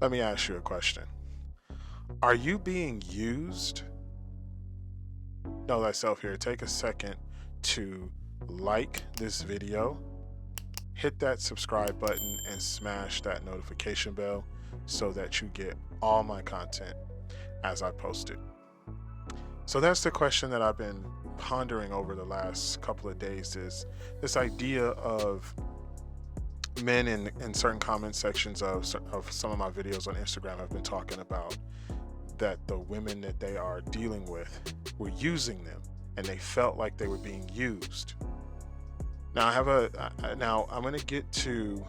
Let me ask you a question. Are you being used? Know thyself here. Take a second to like this video, hit that subscribe button, and smash that notification bell so that you get all my content as I post it. So that's the question that I've been pondering over the last couple of days, is this idea of men in certain comment sections of some of my videos on Instagram have been talking about that the women that they are dealing with were using them and they felt like they were being used. Now I'm going to get to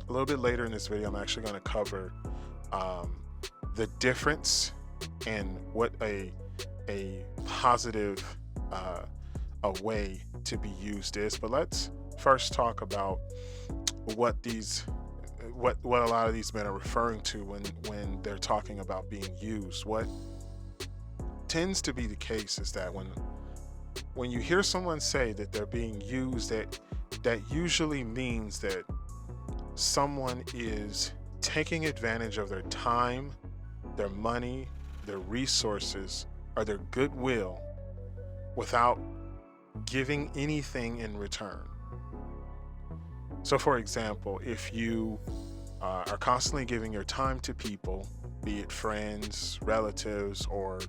a little bit later in this video. I'm actually going to cover the difference and what a positive a way to be used is. But let's first talk about what a lot of these men are referring to when they're talking about being used. What tends to be the case is that when you hear someone say that they're being used, that usually means that someone is taking advantage of their time, their money, their resources, or their goodwill without giving anything in return. So for example, if you are constantly giving your time to people, be it friends, relatives, or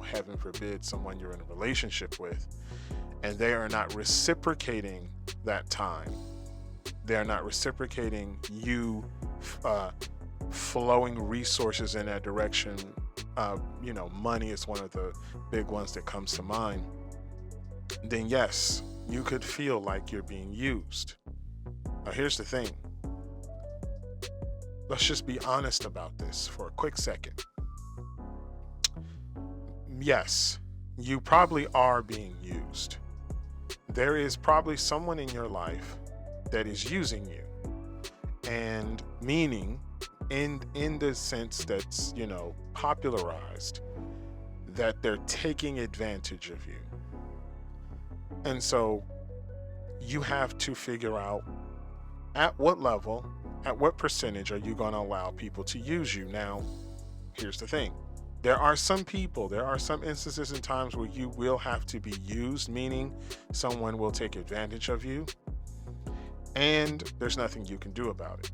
heaven forbid, someone you're in a relationship with, and they are not reciprocating that time, they're not reciprocating you flowing resources in that direction. Money is one of the big ones that comes to mind. Then yes, you could feel like you're being used. Now here's the thing. Let's just be honest about this for a quick second. Yes, you probably are being used. There is probably someone in your life that is using you, and meaning in the sense that's popularized, that they're taking advantage of you. And so you have to figure out at what level, at what percentage are you going to allow people to use you. Now here's the thing. There are some instances and times where you will have to be used, meaning someone will take advantage of you and there's nothing you can do about it.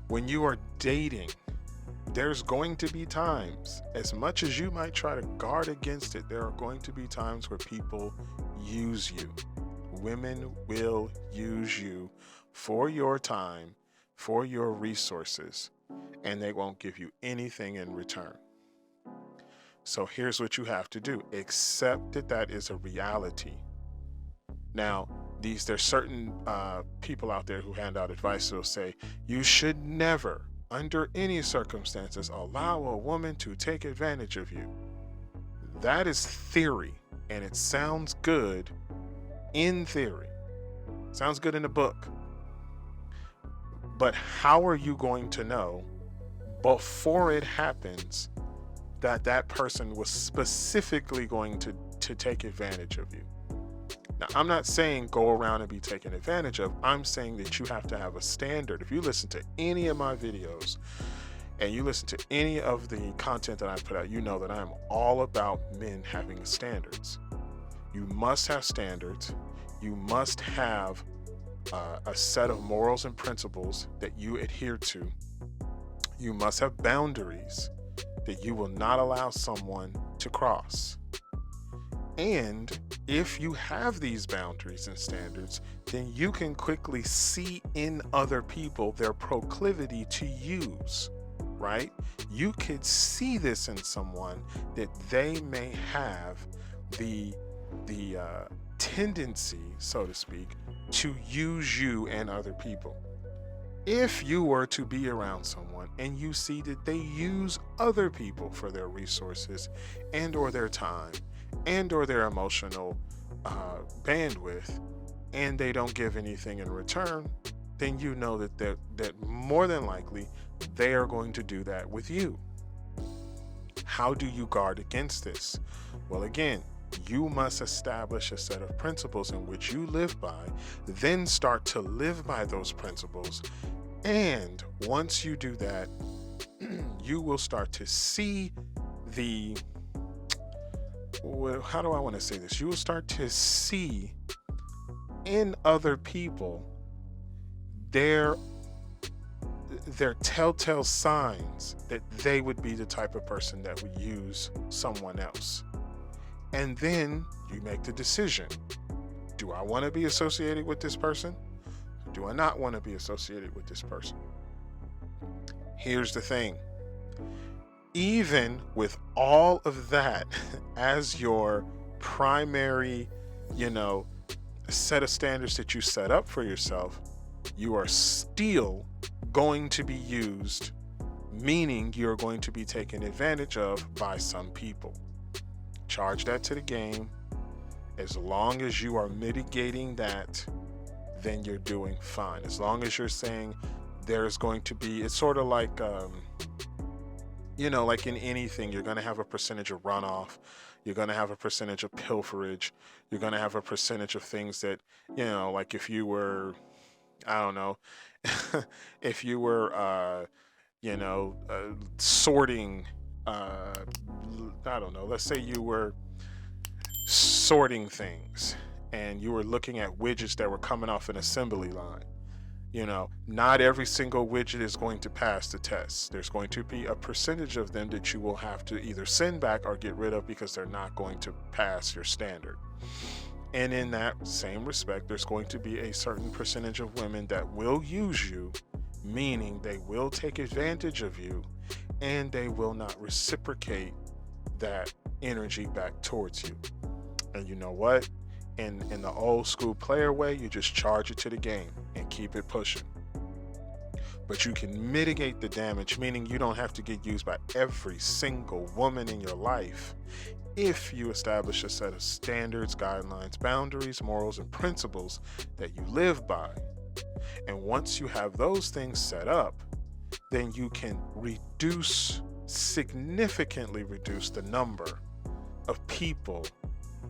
When you are dating, there's going to be times, as much as you might try to guard against it, there are going to be times where people use you. Women will use you for your time, for your resources, and they won't give you anything in return. So here's what you have to do. Accept that is a reality. Now, there's certain people out there who hand out advice that'll say, you should never, under any circumstances, allow a woman to take advantage of you. That is theory, and it sounds good in theory. Sounds good in a book. But how are you going to know before it happens that person was specifically going to take advantage of you? Now, I'm not saying go around and be taken advantage of. I'm saying that you have to have a standard. If you listen to any of my videos and you listen to any of the content that I put out, you know that I'm all about men having standards. You must have standards. You must have a set of morals and principles that you adhere to. You must have boundaries that you will not allow someone to cross. And if you have these boundaries and standards, then you can quickly see in other people their proclivity to use, right? You could see this in someone, that they may have the tendency, so to speak, to use you and other people. If you were to be around someone and you see that they use other people for their resources and or their time and or their emotional bandwidth, and they don't give anything in return, then you know that more than likely they are going to do that with you. How do you guard against this? Well, again, you must establish a set of principles in which you live by, then start to live by those principles, And once you do that, you will start to see the, well, how do I want to say this? You will start to see in other people their telltale signs that they would be the type of person that would use someone else. And then you make the decision. Do I want to be associated with this person? Do I not want to be associated with this person? Here's the thing. Even with all of that as your primary, set of standards that you set up for yourself, you are still going to be used, meaning you're going to be taken advantage of by some people. Charge that to the game. As long as you are mitigating that, then you're doing fine. As long as you're saying there's going to be, it's sort of like, like in anything, you're going to have a percentage of runoff. You're going to have a percentage of pilferage. You're going to have a percentage of things that, like if you were, I don't know, if you were, sorting, I don't know, let's say you were sorting things and you were looking at widgets that were coming off an assembly line. Not every single widget is going to pass the test. There's going to be a percentage of them that you will have to either send back or get rid of because they're not going to pass your standard. And in that same respect, there's going to be a certain percentage of women that will use you, meaning they will take advantage of you and they will not reciprocate that energy back towards you. And you know what? In the old school player way, you just charge it to the game and keep it pushing. But you can mitigate the damage, meaning you don't have to get used by every single woman in your life if you establish a set of standards, guidelines, boundaries, morals, and principles that you live by. And once you have those things set up, then you can significantly reduce the number of people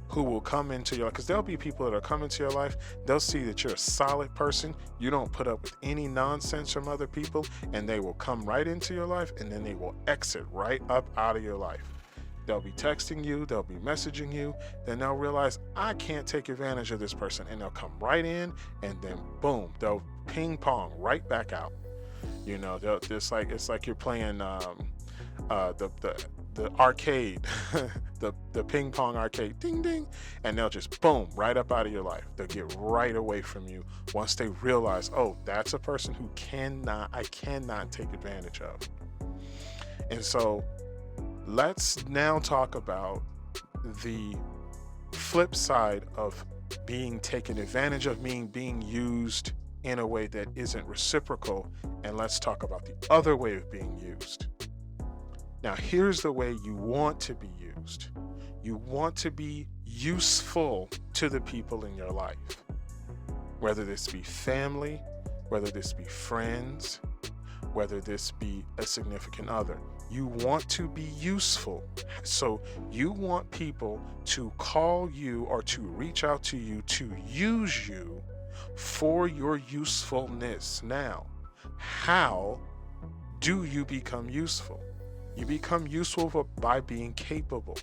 who will come into your life, because there'll be people that are coming to your life, they'll see that you're a solid person, you don't put up with any nonsense from other people, and they will come right into your life, and then they will exit right up out of your life. They'll be texting you, they'll be messaging you, then they'll realize, I can't take advantage of this person, and they'll come right in, and then boom, they'll ping pong right back out. It's like you're playing the arcade, the ping pong arcade, ding ding, and they'll just boom right up out of your life. They'll get right away from you once they realize, oh, that's a person who I cannot take advantage of. And so let's now talk about the flip side of being taken advantage of, being used in a way that isn't reciprocal, and let's talk about the other way of being used. Now, here's the way you want to be used. You want to be useful to the people in your life, whether this be family, whether this be friends, whether this be a significant other. You want to be useful. So you want people to call you or to reach out to you to use you for your usefulness. Now, how do you become useful? You become useful by being capable.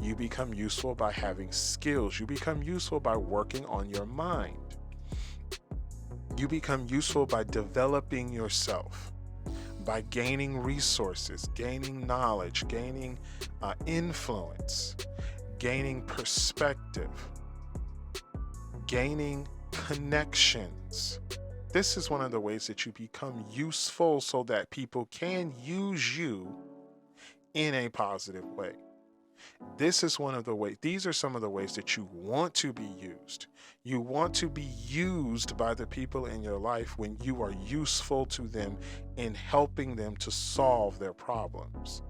You become useful by having skills. You become useful by working on your mind. You become useful by developing yourself, by gaining resources, gaining knowledge, gaining influence, gaining perspective, gaining connections. This is one of the ways that you become useful so that people can use you in a positive way. This is one of the ways, these are some of the ways that you want to be used. You want to be used by the people in your life when you are useful to them in helping them to solve their problems.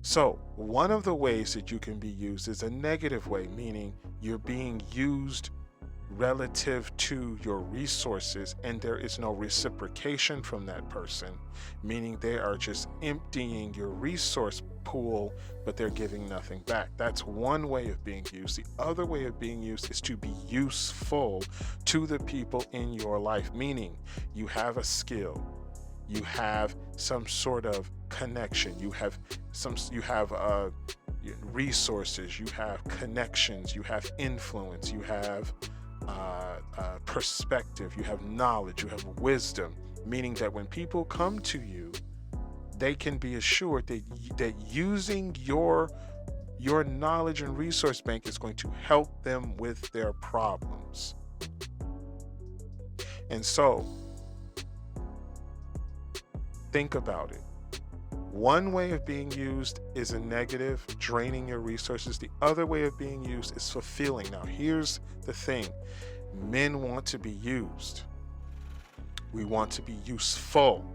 So, one of the ways that you can be used is a negative way, meaning you're being used relative to your resources, and there is no reciprocation from that person, meaning they are just emptying your resource pool, but they're giving nothing back. That's one way of being used. The other way of being used is to be useful to the people in your life, meaning you have a skill, you have some sort of connection, you have resources, you have connections, you have influence, you have perspective, you have knowledge, you have wisdom, meaning that when people come to you, they can be assured that using your knowledge and resource bank is going to help them with their problems. And so think about it. One way of being used is a negative, draining your resources. The other way of being used is fulfilling. Now, here's the thing. Men want to be used. We want to be useful.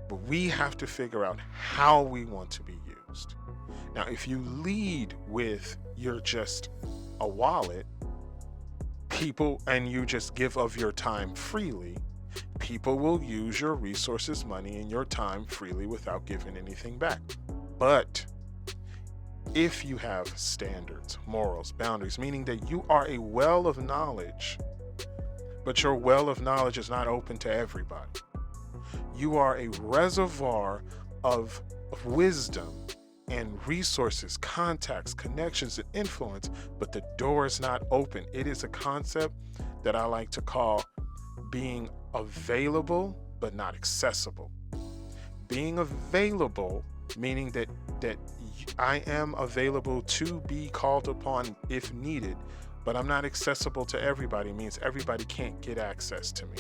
But we have to figure out how we want to be used. Now, if you lead with you're just a wallet, people, and you just give of your time freely, people will use your resources, money, and your time freely without giving anything back. But if you have standards, morals, boundaries, meaning that you are a well of knowledge, but your well of knowledge is not open to everybody. You are a reservoir of wisdom and resources, contacts, connections, and influence, but the door is not open. It is a concept that I like to call being available but not accessible. Being available, meaning that I am available to be called upon if needed, but I'm not accessible to everybody, means everybody can't get access to me.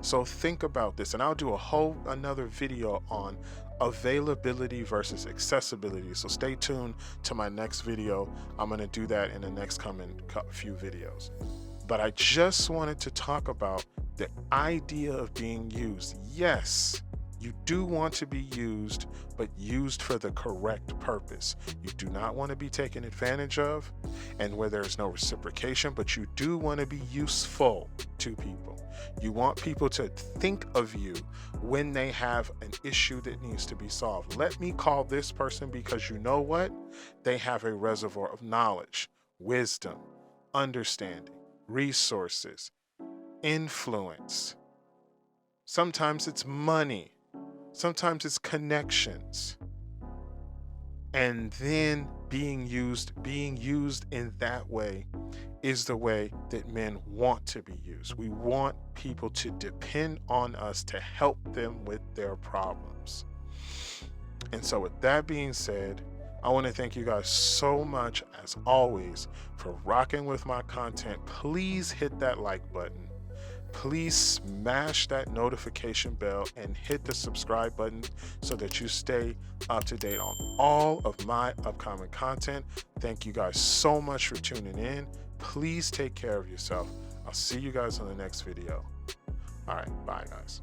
So think about this, and I'll do another video on availability versus accessibility. So stay tuned to my next video. I'm going to do that in the next coming few videos. But I just wanted to talk about the idea of being used. Yes, you do want to be used, but used for the correct purpose. You do not want to be taken advantage of and where there's no reciprocation, but you do want to be useful to people. You want people to think of you when they have an issue that needs to be solved. Let me call this person because you know what? They have a reservoir of knowledge, wisdom, understanding, resources, influence. Sometimes it's money. Sometimes it's connections. And then being used in that way is the way that men want to be used. We want people to depend on us to help them with their problems. And so with that being said, I want to thank you guys so much, as always, for rocking with my content. Please hit that like button. Please smash that notification bell and hit the subscribe button so that you stay up to date on all of my upcoming content. Thank you guys so much for tuning in. Please take care of yourself. I'll see you guys on the next video. All right, bye guys.